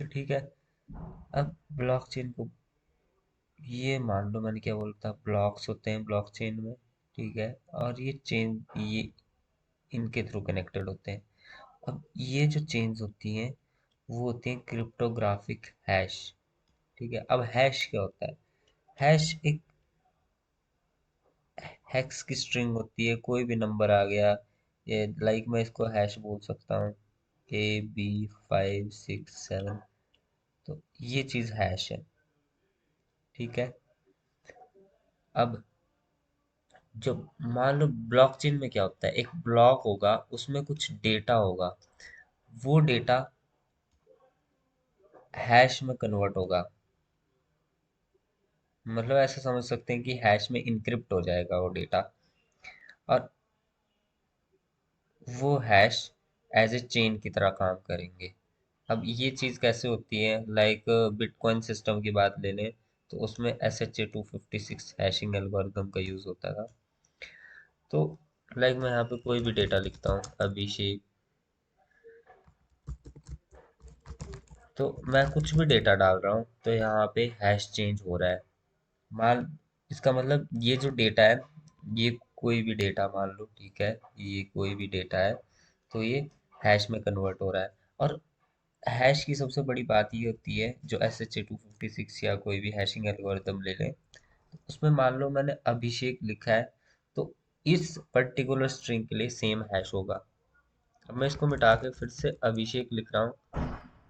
तो ठीक है। अब ब्लॉकचेन को, ये मान लो मैंने क्या बोला था, ब्लॉक्स होते हैं ब्लॉकचेन में, ठीक है। और ये चेन, ये इनके थ्रू कनेक्टेड होते हैं। अब ये जो चेन्स होती हैं वो होती हैं क्रिप्टोग्राफिक हैश, ठीक है। अब हैश क्या होता है? हैश एक हेक्स की स्ट्रिंग होती है, कोई भी नंबर आ गया, ये लाइक मैं इसको हैश बोल सकता हूँ, AB567। तो ये चीज हैश है, ठीक है। अब जो, मान लो ब्लॉकचेन में क्या होता है, एक ब्लॉक होगा उसमें कुछ डेटा होगा, वो डेटा हैश में कन्वर्ट होगा। मतलब ऐसा समझ सकते हैं कि हैश में इनक्रिप्ट हो जाएगा वो डेटा, और वो हैश एज ए चेन की तरह काम करेंगे। अब ये चीज़ कैसे होती है, लाइक बिटकॉइन सिस्टम की बात ले लें, तो उसमें SHA-256 हैशिंग एल्गोरिदम का यूज़ होता था। तो लाइक मैं यहाँ पे कोई भी डेटा लिखता हूँ, अभिषेक, तो मैं कुछ भी डेटा डाल रहा हूँ तो यहाँ पे हैश चेंज हो रहा है। मान, इसका मतलब ये जो डेटा है, ये कोई भी डेटा मान लो, ठीक है, ये कोई भी डेटा है, तो ये हैश में कन्वर्ट हो रहा है। और हैश की सबसे बड़ी बात ये होती है, जो SHA-256 या कोई भी हैशिंग एल्गोरिदम ले लें, उसमें मान लो मैंने अभिषेक लिखा है, तो इस पर्टिकुलर स्ट्रिंग के लिए सेम हैश होगा। अब मैं इसको मिटा के फिर से अभिषेक लिख रहा हूँ,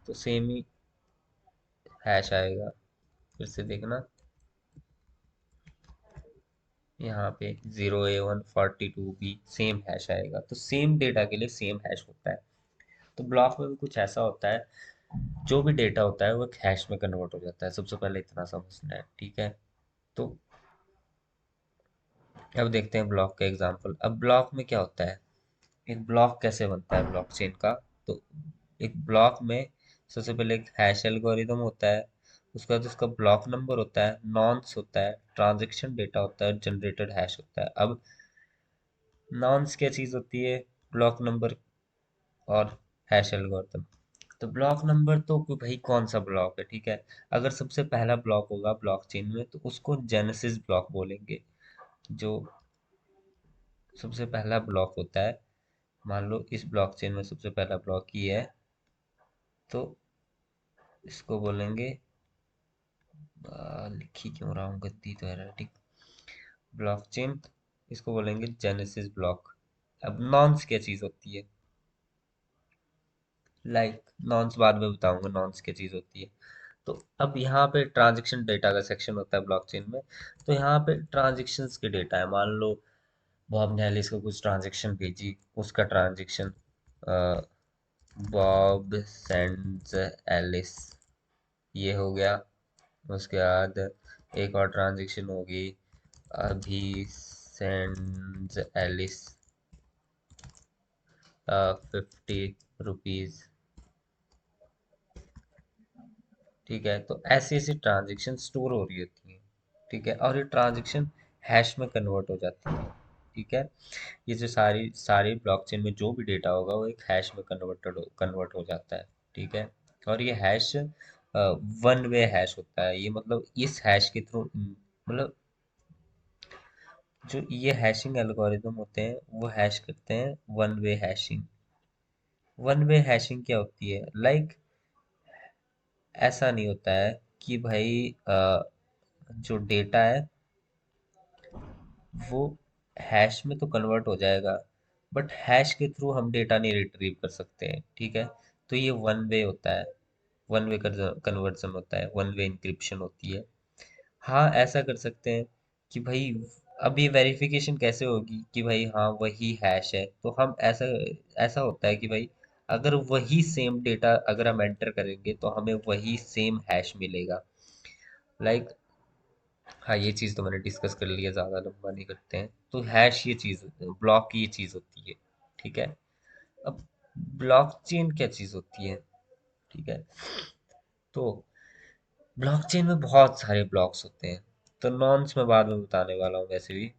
तो सेम ही हैश आएगा। फिर से देखना, यहाँ पे 0A142B सेम हैश आएगा। तो सेम डेटा के लिए सेम हैश होता है। तो ब्लॉक में भी कुछ ऐसा होता है, जो भी डेटा होता है वो एक हैश में कन्वर्ट हो जाता है। सबसे पहले इतना समझना है, ठीक है। तो अब देखते हैं ब्लॉक का एग्जांपल। अब ब्लॉक में क्या होता है, एक ब्लॉक कैसे बनता है ब्लॉकचेन का। तो एक ब्लॉक में सबसे पहले एक हैश एल्गोरिदम होता है, उसके बाद उसका ब्लॉक नंबर होता है, नॉन्स होता है, ट्रांजैक्शन डेटा होता है, जनरेटेड हैश होता है। अब नॉन्स क्या चीज होती है, ब्लॉक नंबर और हैश एल्गोरिथम। तो ब्लॉक नंबर तो कोई भाई कौन सा ब्लॉक है, ठीक है। अगर सबसे पहला ब्लॉक होगा ब्लॉकचेन में तो उसको जेनेसिस ब्लॉक बोलेंगे। जो सबसे पहला ब्लॉक होता है, मान लो इस ब्लॉकचेन में सबसे पहला ब्लॉक ये है, तो इसको बोलेंगे, लिखी क्यों रहा हूँ, गंदी तो है ठीक, ब्लॉकचेन, इसको बोलेंगे जेनेसिस ब्लॉक। अब नॉन्स क्या चीज होती है, लाइक नॉन्स बाद में बताऊंगा नॉन्स क्या चीज होती है। तो अब यहाँ पे ट्रांजैक्शन डेटा का सेक्शन होता है ब्लॉकचेन में। तो यहाँ पे ट्रांजैक्शंस के डेटा है, मान लो बॉब ने एलिस को कुछ ट्रांजैक्शन भेजी, उसका ट्रांजैक्शन, बॉब सेंड्स एलिस, ये हो गया। उसके बाद एक और ट्रांजैक्शन होगी, अभी सेंड्स एलिस 50 रुपीज, ठीक है। तो ऐसी ऐसी ट्रांजैक्शन स्टोर हो रही होती हैं, ठीक है। और ये ट्रांजैक्शन हैश में कन्वर्ट हो जाती है, ठीक है। ये जो सारी सारी ब्लॉकचेन में जो भी डेटा होगा वो एक हैश में कन्वर्ट हो जाता है, ठीक है। और ये हैश वन वे हैश होता है। ये मतलब इस हैश के थ्रू, मतलब जो ये हैशिंग एल्गोरिदम होते हैं वो हैश करते हैं one way hashing. One way hashing क्या होती है, लाइक ऐसा नहीं होता है कि भाई जो डेटा है वो हैश में तो कन्वर्ट हो जाएगा, बट हैश के थ्रू हम डेटा नहीं रिट्रीव कर सकते हैं, ठीक है। तो ये वन वे होता है, वन वे कन्वर्जन होता है, वन वे इंक्रिप्शन होती है। हाँ ऐसा कर सकते हैं कि भाई अब ये वेरिफिकेशन कैसे होगी कि भाई हाँ वही हैश है, तो हम ऐसा, ऐसा होता है कि भाई अगर वही सेम डेटा अगर हम एंटर करेंगे तो हमें वही सेम हैश मिलेगा। लाइक हाँ ये चीज़ तो मैंने डिस्कस कर लिया, ज़्यादा लंबा नहीं करते हैं। तो हैश ये चीज़, ब्लॉक ये चीज़ होती है, ठीक है। अब ब्लॉकचेन क्या चीज़ होती है, ठीक है। तो ब्लॉकचेन में बहुत सारे ब्लॉक्स होते हैं, तो नॉन्स में बाद में बताने वाला हूँ वैसे भी।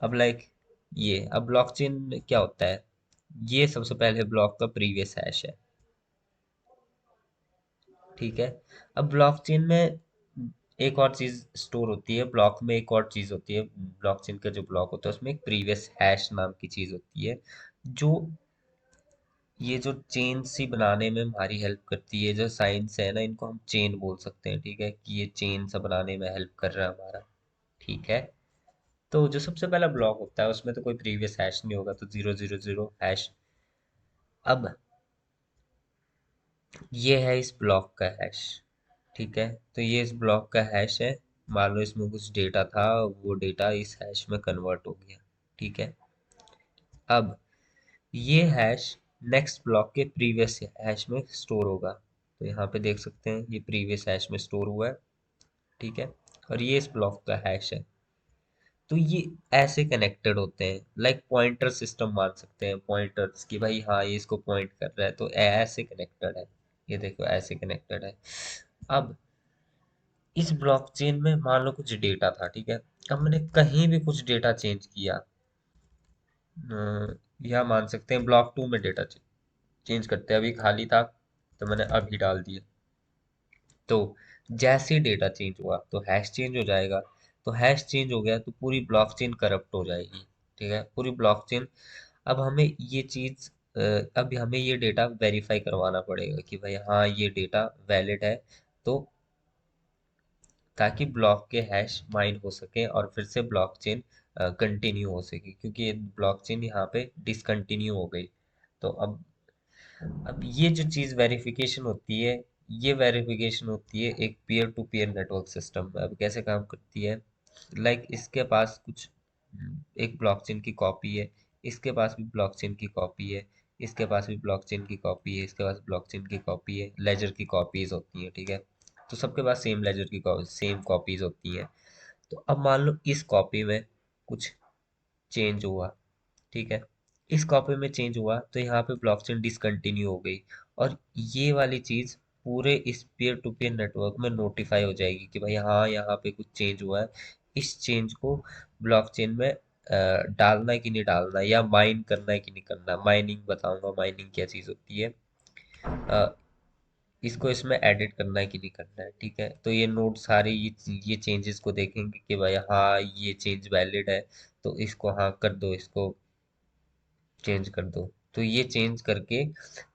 अब लाइक ये, अब ब्लॉकचेन में क्या होता है, ये सबसे पहले ब्लॉक का प्रीवियस हैश है, ठीक है। अब ब्लॉकचेन में एक और चीज स्टोर होती है, ब्लॉक में एक और चीज होती है, ब्लॉकचेन का जो ब्लॉक होता है उसमें एक प्रीवियस हैश नाम की चीज होती है, जो ये जो चेन सी बनाने में हमारी हेल्प करती है। जो साइंस है ना, इनको हम चेन बोल सकते हैं, ठीक है, कि ये चेन सा बनाने में हेल्प कर रहा है हमारा। ठीक है। तो जो सबसे पहला ब्लॉक होता है उसमें तो कोई प्रीवियस हैश नहीं होगा, तो 000 हैश। अब ये है इस ब्लॉक का हैश। ठीक है। तो ये इस ब्लॉक का हैश है। मान लो इसमें कुछ डेटा था, वो डेटा इस हैश में कन्वर्ट हो गया। ठीक है। अब ये हैश नेक्स्ट ब्लॉक के प्रीवियस हैश में स्टोर होगा। तो यहाँ पे देख सकते हैं ये प्रीवियस हैश में स्टोर हुआ है। ठीक है। और ये इस ब्लॉक का हैश है। तो ये ऐसे कनेक्टेड होते हैं, लाइक पॉइंटर सिस्टम मान सकते हैं, पॉइंटर्स की भाई हाँ ये इसको पॉइंट कर रहा है, तो ऐसे कनेक्टेड है। ये देखो ऐसे कनेक्टेड है। अब इस ब्लॉकचेन में मान लो कुछ डेटा था, ठीक है। अब मैंने कहीं भी कुछ डेटा चेंज किया, या मान सकते हैं ब्लॉक टू में डेटा चेंज करते हैं, अभी खाली था तो मैंने अभी डाल दिया। तो जैसे ही डेटा चेंज हुआ तो हैश चेंज हो जाएगा। तो हैश चेंज हो गया तो पूरी ब्लॉकचेन करप्ट हो जाएगी। ठीक है, पूरी ब्लॉकचेन। अब हमें ये चीज अब हमें ये डेटा वेरीफाई करवाना पड़ेगा कि भाई हाँ ये डेटा वैलिड है, तो ताकि ब्लॉक के हैश माइन हो सके और फिर से ब्लॉकचेन कंटिन्यू हो सके, क्योंकि ये ब्लॉकचेन यहाँ पे डिसकंटिन्यू हो गई। तो अब ये जो चीज़ वेरिफिकेशन होती है, ये वेरिफिकेशन होती है एक peer to peer network system में। अब कैसे काम करती है, लाइक इसके पास कुछ एक ब्लॉकचेन की कॉपी है, इसके पास भी ब्लॉकचेन की कॉपी है, इसके पास भी ब्लॉकचेन की कॉपी है, इसके पास ब्लॉकचेन की कॉपी है, लेजर की कॉपीज होती हैं। ठीक है। तो सबके पास सेम लेजर की सेम कॉपीज होती हैं। तो अब मान लो इस कॉपी में कुछ चेंज हुआ। ठीक है। इस कॉपी में चेंज हुआ तो यहाँ पे ब्लॉकचेन डिसकंटिन्यू हो गई, और ये वाली चीज पूरे इस पीयर टू पीयर नेटवर्क में नोटिफाई हो जाएगी कि भाई हाँ यहाँ पे कुछ चेंज हुआ है। इस चेंज को ब्लॉकचेन में डालना है कि नहीं डालना है, या माइन करना है कि नहीं करना। माइनिंग बताऊंगा, माइनिंग क्या चीज होती है। अ, इसको इसमें एडिट करना है कि नहीं करना है। ठीक है। तो ये नोड सारे ये चेंजेस को देखेंगे कि भाई हाँ ये चेंज वैलिड है, तो इसको हाँ कर दो, इसको चेंज कर दो। तो ये चेंज करके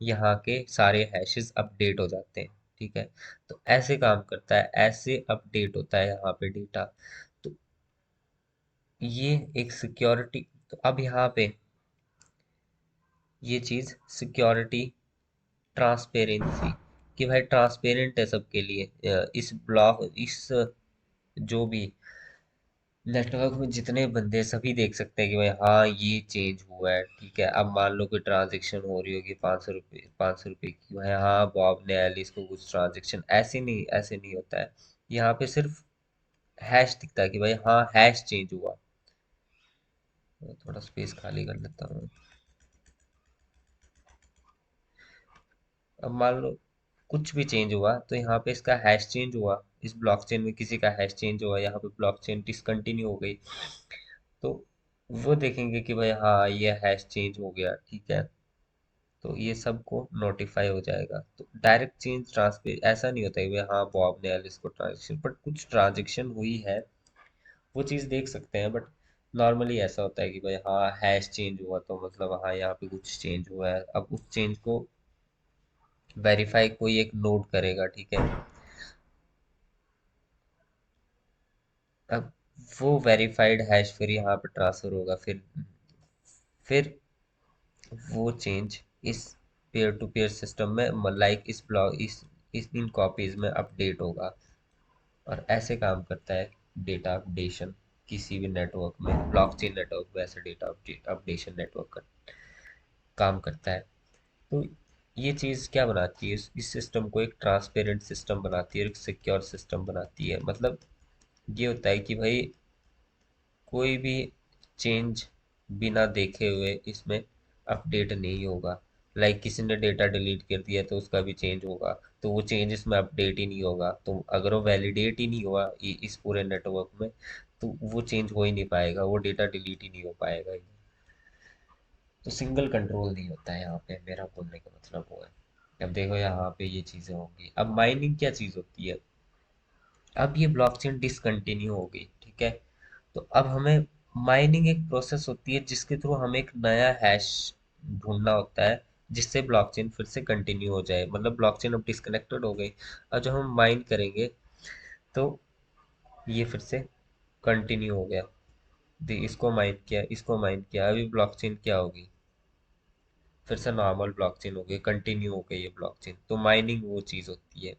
यहाँ के सारे हैशेस अपडेट हो जाते हैं। ठीक है। तो ऐसे काम करता है, ऐसे अपडेट होता है यहाँ पे डेटा। तो ये एक सिक्योरिटी। तो अब यहाँ पे ये चीज सिक्योरिटी, ट्रांसपेरेंसी, कि भाई ट्रांसपेरेंट है सबके लिए। इस ब्लॉक इस जो भी नेटवर्क में जितने बंदे सभी देख सकते हैं कि भाई हाँ ये चेंज हुआ है। ठीक है। अब मान लो कोई ट्रांजेक्शन हो रही होगी 500 रुपये, 500 रुपये की, भाई हाँ बॉब ने एलिस को कुछ ट्रांजेक्शन, ऐसे नहीं होता है। यहाँ पे सिर्फ हैश दिखता है कि भाई हाँ हैश चेंज हुआ। मैं थोड़ा स्पेस खाली कर लेता हूँ। अब मान लो कुछ भी चेंज हुआ तो यहाँ पे इसका हैश चेंज हुआ, इस ब्लॉकचेन में किसी का हैश चेंज हुआ, यहाँ पे ब्लॉकचेन डिसकंटिन्यू हो गई। तो वो देखेंगे कि भाई हाँ ये हैश चेंज हो गया। ठीक है। तो ये सबको नोटिफाई हो जाएगा। तो डायरेक्ट चेंज ट्रांसफर ऐसा नहीं होता है कि हाँ बॉब ने एलिस को ट्रांजेक्शन, बट कुछ ट्रांजेक्शन हुई है वो चीज़ देख सकते हैं। बट नॉर्मली ऐसा होता है कि भाई हाँ हैश चेंज हुआ तो मतलब हाँ यहाँ पे कुछ चेंज हुआ है। अब उस चेंज को वेरीफाई कोई एक नोड करेगा। ठीक है। अब वो वेरीफाइड हैश फिर यहाँ पे ट्रांसफर होगा, फिर वो चेंज इस पेयर टू पेयर सिस्टम में, लाइक इस ब्लॉक इस इन कॉपीज में अपडेट होगा। और ऐसे काम करता है डेटा अपडेशन किसी भी नेटवर्क में, ब्लॉकचेन नेटवर्क में ऐसे डेटा अपडेशन नेटवर्क का काम करता है। तो ये चीज़ क्या बनाती है, इस सिस्टम को एक ट्रांसपेरेंट सिस्टम बनाती है, एक सिक्योर सिस्टम बनाती है। मतलब ये होता है कि भाई कोई भी चेंज बिना देखे हुए इसमें अपडेट नहीं होगा। लाइक किसी ने डेटा डिलीट कर दिया तो उसका भी चेंज होगा, तो वो चेंज इसमें अपडेट ही नहीं होगा। तो अगर वो वैलिडेट ही नहीं हुआ इस पूरे नेटवर्क में, तो वो चेंज हो ही नहीं पाएगा, वो डेटा डिलीट ही नहीं हो पाएगा। तो सिंगल कंट्रोल नहीं होता है यहाँ पे, मेरा बोलने का मतलब वो है। अब देखो यहाँ पे ये चीजें होंगी। अब माइनिंग क्या चीज होती है? अब ये ब्लॉकचेन डिसकंटिन्यू हो गई, ठीक है। तो अब हमें माइनिंग एक प्रोसेस होती है जिसके थ्रू हमें एक नया हैश ढूंढना होता है, जिससे ब्लॉकचेन फिर से कंटिन्यू हो जाए। मतलब ब्लॉकचेन अब डिस्कनेक्टेड हो गई, अब जब हम माइन करेंगे तो ये फिर से कंटिन्यू हो गया। इसको माइन किया, इसको माइन किया, अभी ब्लॉकचेन क्या होगी? फिर से नॉर्मल ब्लॉकचेन हो गई, कंटिन्यू हो गई ये ब्लॉकचेन। तो माइनिंग वो चीज़ होती है।